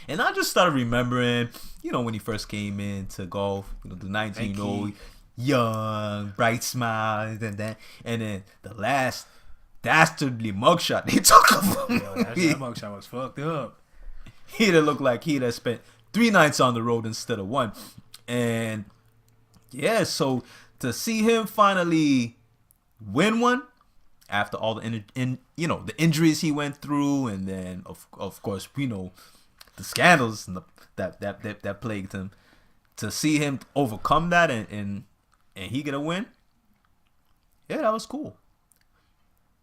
And I just started remembering, when he first came into golf, the 19-year-old, young, bright smile, and then the last dastardly mugshot they took of him. Yo, that mugshot was fucked up. He'd have looked like he'd have spent 3 nights on the road instead of 1. And yeah, so to see him finally win one after all the the injuries he went through, and then of course the scandals and that plagued him, to see him overcome that and he get a win, yeah, that was cool.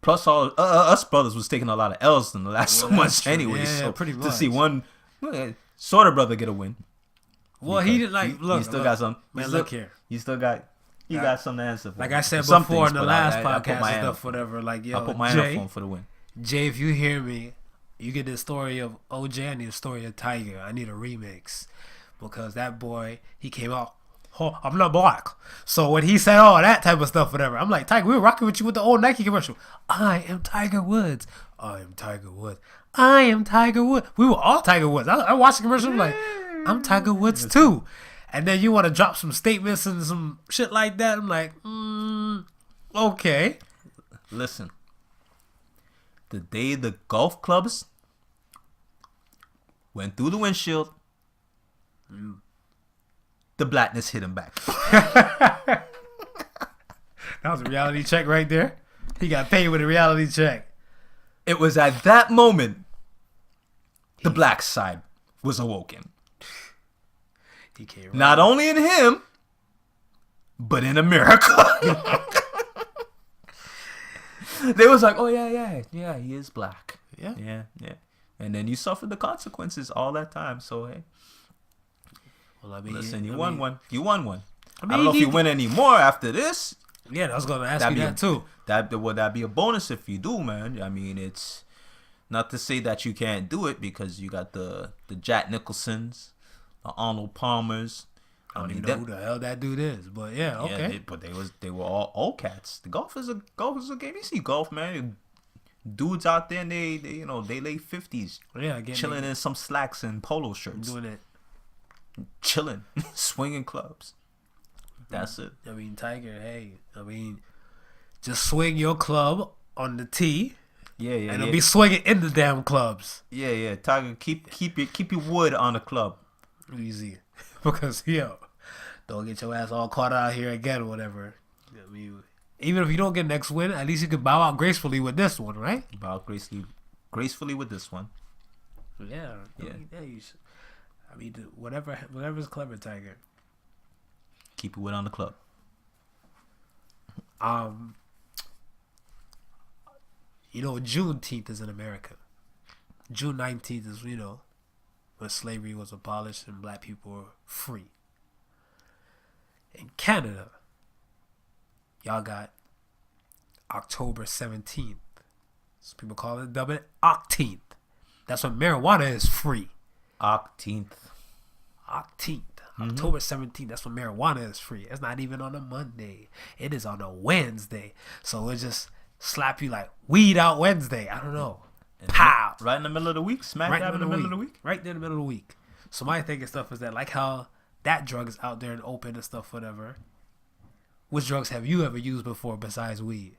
Plus, all us brothers was taking a lot of L's in the last 2 months anyway. Yeah, so pretty much. to see one sort of brother get a win. Well, he did look. You still got some. Man, look here. You still got. You got something to answer for. Like I said Some before things, in the but last I podcast put my and hand stuff, whatever. Like, yo, I put my hand Jay, up for the win. Jay, if you hear me, you get the story of OJ. I need a story of Tiger. I need a remix because that boy, he came out. Oh, I'm not black. So when he said all that type of stuff, whatever, I'm like, Tiger, we were rocking with you with the old Nike commercial. I am Tiger Woods. I am Tiger Woods. I am Tiger Woods. We were all Tiger Woods. I watched the commercial. I'm like, I'm Tiger Woods too. And then you want to drop some statements and some shit like that. I'm like, okay. Listen, the day the golf clubs went through the windshield, the blackness hit him back. That was a reality check right there. He got paid with a reality check. It was at that moment the black side was awoken. He came Not only in him, but in America. They was like, oh yeah, he is black. Yeah. And then you suffered the consequences all that time. So hey, Well, I mean, listen, you won one. You won one. I mean, I don't know if you win any more after this. Yeah, I was gonna ask you that too. Would that be a bonus if you do, man? I mean, it's not to say that you can't do it because you got the Jack Nicholsons, the Arnold Palmers. I don't even know who the hell that dude is, but yeah, okay. Yeah, but they were all old cats. The golf is a game. You see golf, man. Dudes out there, and they late 50s, Yeah, chilling in some slacks and polo shirts, doing it. chilling, swinging clubs. That's it. I mean, Tiger. Hey, I mean, just swing your club on the tee, Yeah, and it'll be swinging in the damn clubs. Yeah. Tiger, keep your wood on the club. Easy, because don't get your ass all caught out here again or whatever. I mean, even if you don't get next win, at least you can bow out gracefully with this one, right? Bow gracefully with this one. Yeah. You should. I mean, whatever's clever, Tiger. Keep your wood on the club. Um, Juneteenth is in America. June 19th is, when slavery was abolished and black people were free. In Canada, y'all got October 17th. Some people call it double octeenth. That's when marijuana is free. Octeenth. October 17th. That's when marijuana is free. It's not even on a Monday. It is on a Wednesday. So it just slap you like weed out Wednesday. I don't know. And Pow! Right in the middle of the week? Smack dab in the middle of the week? Right there in the middle of the week. So my thinking stuff is that, like how that drug is out there and open and stuff, whatever. Which drugs have you ever used before besides weed?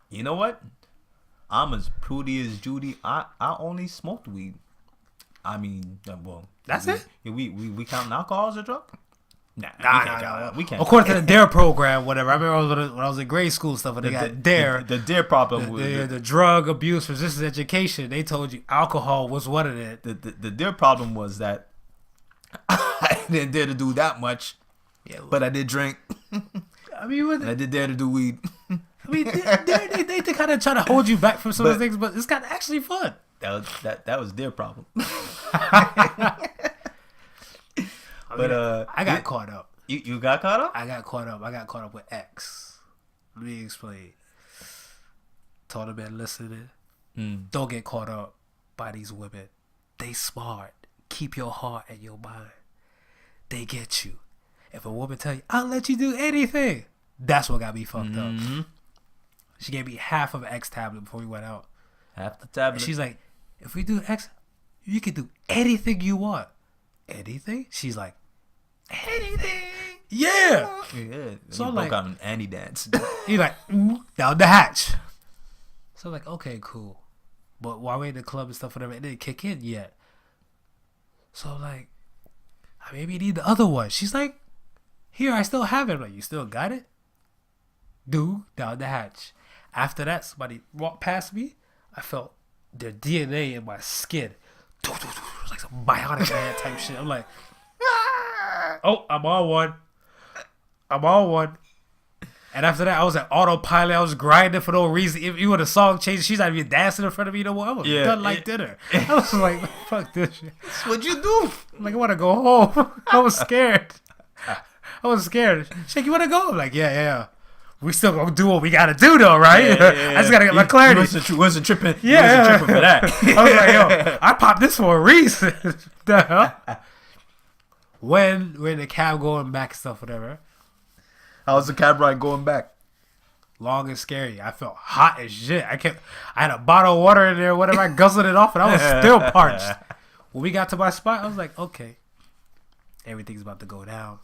You know what? I'm as prudy as Judy. I only smoked weed. I mean, well, that's it. We count alcohol as a drug? Nah. We can't. According to the DARE program, whatever. I remember when I was in grade school and stuff, and they got DARE. The DARE problem. The drug abuse resistance education. They told you alcohol was one of it. The DARE problem was that I didn't dare to do that much, but I did drink. I mean, I did dare to do weed. I mean, they kind of try to hold you back from some of the things, but it's kind of actually fun. That was their problem. I got caught up. You got caught up? I got caught up with X. Let me explain. Told the man listening, don't get caught up by these women. They smart. Keep your heart and your mind. They get you. If a woman tell you, I'll let you do anything, that's what got me fucked up. She gave me half of an X tablet before we went out. Half the tablet. And she's like, if we do X, you can do anything you want. Anything? She's like, anything. Yeah. So I'm like, got an Annie dance. He's like, down the hatch. So I'm like, okay, cool. But while we're in the club and stuff, whatever, it didn't kick in yet. So I'm like, I maybe need the other one. She's like, here, I still have it. I'm like, you still got it? Dude, down the hatch. After that, somebody walked past me. I felt their DNA in my skin. It was like some bionic man type shit. I'm like, oh, I'm on one. And after that, I was at autopilot. I was grinding for no reason. Even when the song changed, she's not even dancing in front of me no more. I was done like dinner. I was like, fuck this shit. What'd you do? I'm like, I want to go home. I was scared. She's like, you want to go? I'm like, yeah. We still gonna do what we gotta do though, right? I just gotta get my clarity. You wasn't tripping. You wasn't tripping for that. I was like, yo, I popped this for a reason. The hell? When we're in the cab going back and stuff, whatever. How was the cab ride going back? Long and scary. I felt hot as shit. I had a bottle of water in there, whatever. I guzzled it off, and I was still parched. When we got to my spot, I was like, okay, everything's about to go down.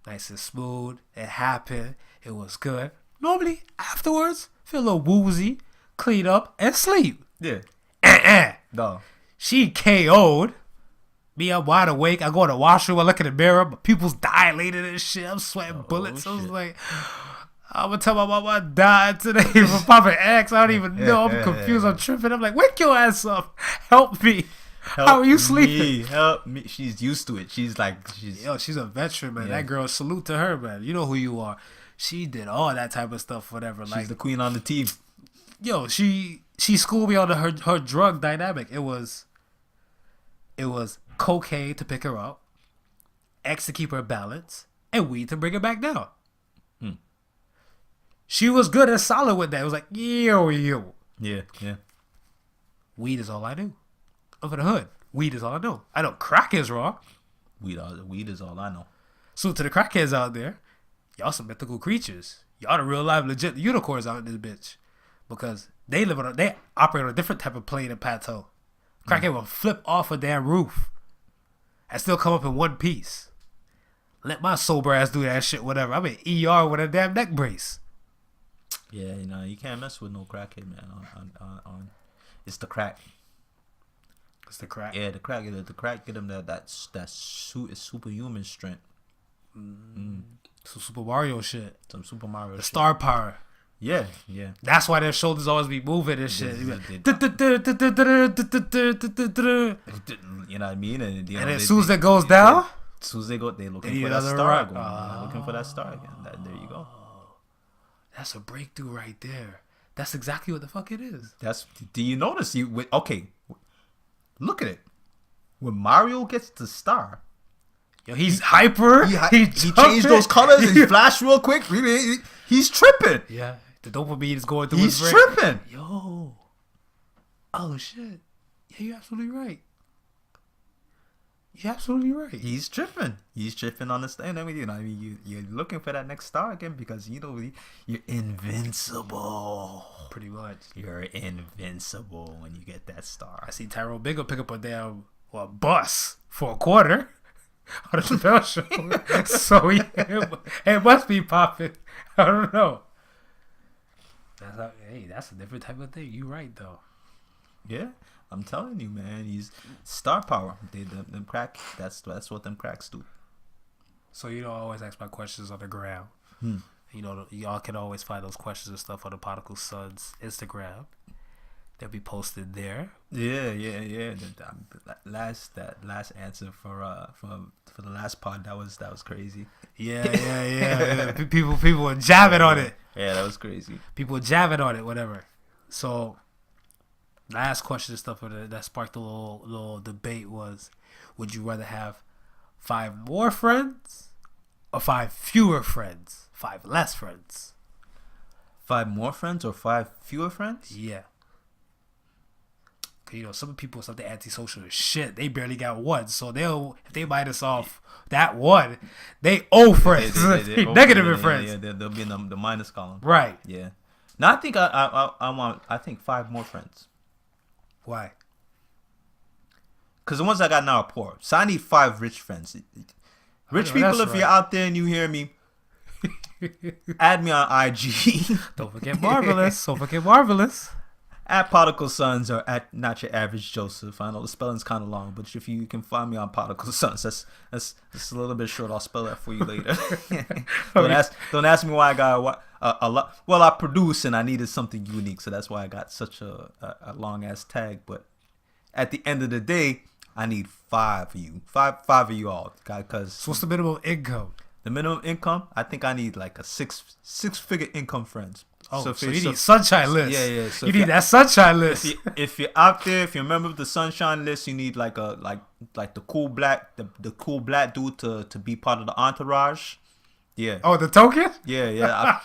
Nice and smooth. It happened. It was good. Normally, afterwards, feel a little woozy, clean up, and sleep. Yeah. No. She KO'd. Me, I'm wide awake. I go in the washroom. I look in the mirror. My pupils dilated and shit. I'm sweating bullets. I was like, I'm going to tell my mom I died today from popping X. I don't even know. I'm confused. I'm tripping. I'm like, wake your ass up. Help me. How are you sleeping? Help me. She's used to it. She's a veteran, man. Yeah. That girl, salute to her, man. You know who you are. She did all that type of stuff, whatever. She's the queen on the team. Yo, she schooled me on her drug dynamic. It was cocaine to pick her up, X to keep her balanced, and weed to bring her back down. She was good and solid with that. It was like, yo. Yeah. Weed is all I do. I'm from the hood. Weed is all I know. I know crack is wrong. Weed is all I know. So to the crackheads out there, y'all some mythical creatures. Y'all the real life legit unicorns out in this bitch. Because they operate on a different type of plane and plateau. Crackhead will flip off a damn roof and still come up in one piece. Let my sober ass do that shit, whatever. I'm in ER with a damn neck brace. Yeah, you can't mess with no crackhead, man. It's the crack. It's the crack. Yeah, the crack. The crack get him that superhuman strength. Some Super Mario shit. Some Super Mario. The star power. Yeah. That's why their shoulders always be moving and shit. You know what I mean? And as soon as it goes down, soon as they go, they're They looking need for that another star rock. again. They're looking for that star again. There you go. That's a breakthrough right there. That's exactly what the fuck it is. Do you notice? Okay, look at it. When Mario gets the star, Yo, he's hyper. he changed those colors and he flashed real quick. He's tripping. Yeah, the dopamine is going through He's his brain. tripping. Yo. Oh, shit. Yeah, you're absolutely right. You're absolutely right. He's tripping. He's tripping on this thing. I mean, you're looking for that next star again because, you're invincible. Pretty much. You're invincible when you get that star. I see Tyrone Bigger pick up a damn bus for a quarter on the Chappelle show. So it must be popping. I don't know. That's a different type of thing. You right though. Yeah, I'm telling you, man. He's star power. Them crack. That's what them cracks do. So I always ask my questions on the ground. Y'all can always find those questions and stuff on the Podical Sons Instagram. They'll be posted there. Yeah. That last answer for the last pod that was crazy. Yeah. People were jabbing on it. Yeah, that was crazy. People were jabbing on it, whatever. So, last question and stuff that sparked a little debate was: would you rather have 5 more friends or 5 fewer friends? 5 less friends. 5 more friends or 5 fewer friends? Yeah. Some people are something antisocial as shit. They barely got 1, so if they bite us off that 1, they owe friends. They negative in friends. Yeah, they'll be in the minus column. Right. Yeah. Now I think I want 5 more friends. Why? Because the ones I got now are poor, so I need 5 rich friends. Rich people, if you're out there and you hear me, add me on IG. Don't forget Marvelous. At Podical Sons or at Not Your Average Joseph. I know the spelling's kind of long, but if you can find me on Podical Sons, that's a little bit short. I'll spell that for you later. Don't ask me why I got a lot. Well, I produce and I needed something unique, so that's why I got such a long ass tag. But at the end of the day, I need 5 of you, five of you all, because. So what's the minimum income? The minimum income, I think I need like a six-figure income friends. Oh, so you need sunshine list. Yeah. So you need that sunshine list. If you're out there, if you're a member of the sunshine list, you need like the cool black dude to be part of the entourage. Yeah. Oh, the token? Yeah.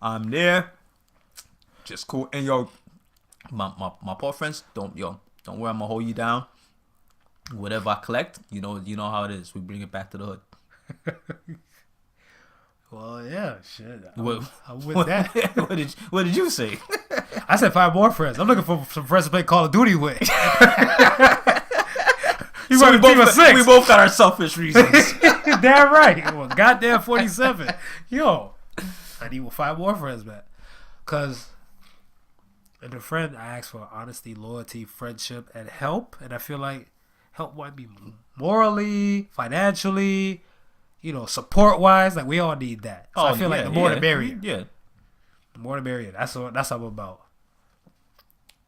I'm there. Just cool. And my poor friends, don't worry, I'm gonna hold you down. Whatever I collect, you know how it is. We bring it back to the hood. Well, yeah, shit. I'm with that. What did you say? I said 5 more friends. I'm looking for some friends to play Call of Duty with. We both got our selfish reasons. Damn right. Well, goddamn 47. Yo, I need 5 more friends, man. Because in a friend, I ask for honesty, loyalty, friendship, and help. And I feel like help might be morally, financially, support wise. Like we all need that. So I feel like the more the merrier. Yeah. The more the merrier. That's what I'm about.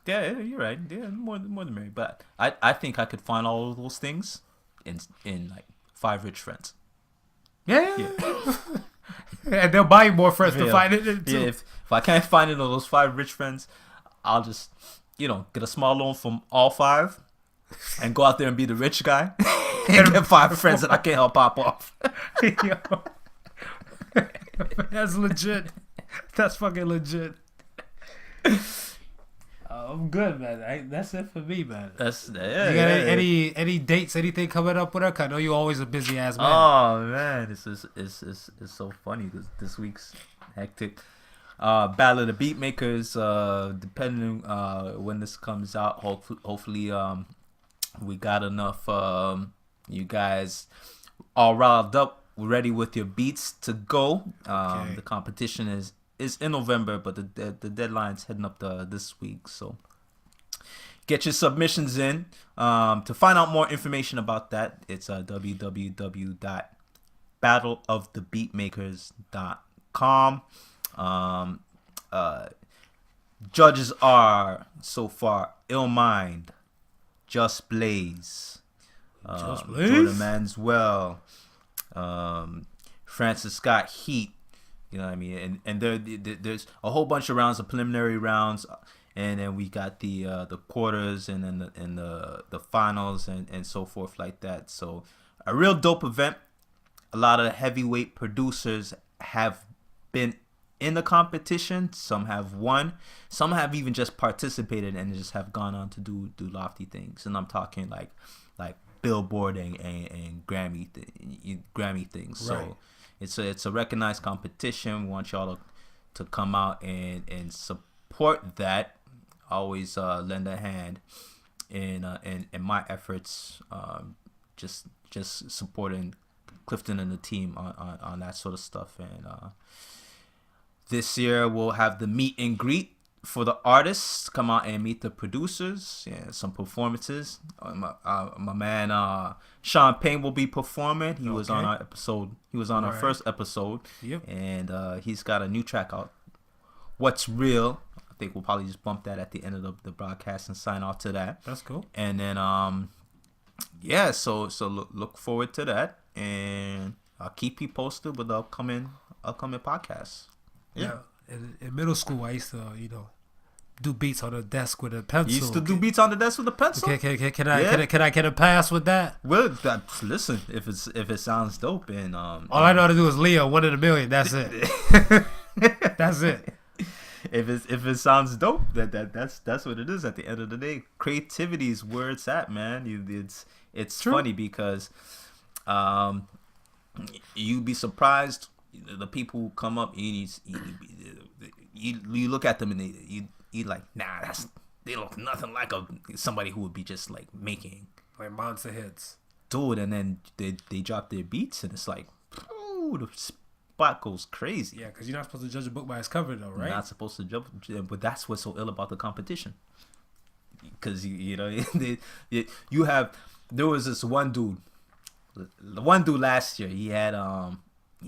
Yeah, you're right. Yeah, more the merrier. But I think I could find all of those things in like 5 rich friends. Yeah. And they'll buy you more friends to find it too. Yeah, if I can't find it on those 5 rich friends, I'll just get a small loan from all 5 and go out there and be the rich guy and get 5 friends that I can't help pop off. Yo. That's legit. That's fucking legit. I'm good, man. That's it for me, man. You got any dates, anything coming up with her? 'Cause I know you always a busy ass man. Oh man, it's so funny. This week's hectic. Battle of the Beat Makers. Depending when this comes out, hopefully we got enough. You guys all riled up, ready with your beats to go. Okay. The competition is in November, but the deadline's heading up this week. So get your submissions in. To find out more information about that, it's www.battleofthebeatmakers.com. Judges are so far Illmind, Just Blaze, Just Jordan please. Manswell, Francis Scott Heat. You know what I mean? And there's a whole bunch of rounds, of preliminary rounds, and then we got the quarters, and then the finals, and so forth like that. So a real dope event. A lot of heavyweight producers have been in the competition. Some have won. Some have even just participated and just have gone on to do lofty things. And I'm talking like Billboard and Grammy things. Right. So it's a recognized competition. We want y'all to come out and support that. Always lend a hand in my efforts. Just supporting Clifton and the team on that sort of stuff. And this year we'll have the meet and greet for the artists. Come out and meet the producers. Yeah, some performances. My man Sean Payne will be performing. He was on our episode. He was on our first episode. Yep. And he's got a new track out. What's Real? I think we'll probably just bump that at the end of the broadcast and sign off to that. That's cool. And then yeah, so look forward to that, and I'll keep you posted with the upcoming podcasts. Yeah. In middle school, I used to, do beats on the desk with a pencil. You used to do beats on the desk with a pencil. Can I get a pass with that? Well, listen, if it sounds dope, and all I know how to do is Leo, 1 in a million. That's it. That's it. If it sounds dope, that's what it is. At the end of the day, creativity is where it's at, man. It's funny because you'd be surprised the people who come up. You look at them and you like, nah, they look nothing like somebody who would be just like making like monster hits, dude. And then they drop their beats and it's like, ooh, the spot goes crazy. Yeah, because you're not supposed to judge a book by its cover, though, right? You're not supposed to judge, but that's what's so ill about the competition. Because there was this one dude. The one dude last year, he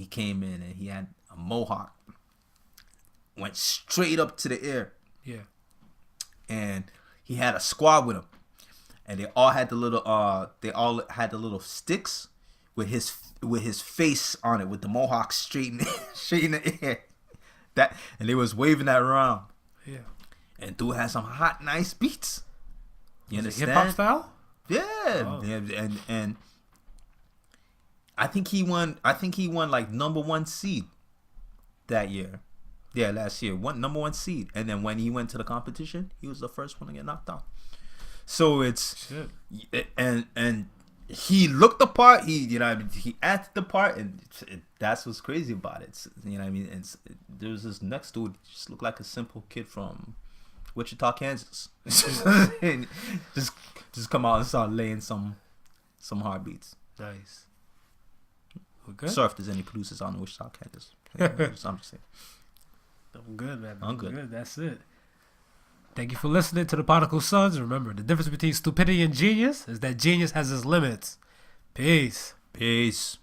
came in and he had a mohawk, went straight up to the air. Yeah. And he had a squad with him, and they all had the little sticks with his face on it, with the mohawk straight in the air. And they was waving that around. Yeah. And dude had some hot, nice beats. You understand? Hip hop style? Yeah. Oh. And I think he won like number 1 seed that year. Yeah, last year. Number 1 seed. And then when he went to the competition, he was the first one to get knocked out. So it's shit. And he looked the part. He acted the part, and that's what's crazy about it. There was this next dude, just looked like a simple kid from Wichita, Kansas. just come out and start laying some hard beats. Nice. Well, good. Sorry if there's any producers on Wichita, Kansas. I'm just saying. I'm good, man. I'm good. That's it. Thank you for listening to the Podical Sons. Remember, the difference between stupidity and genius is that genius has its limits. Peace. Peace.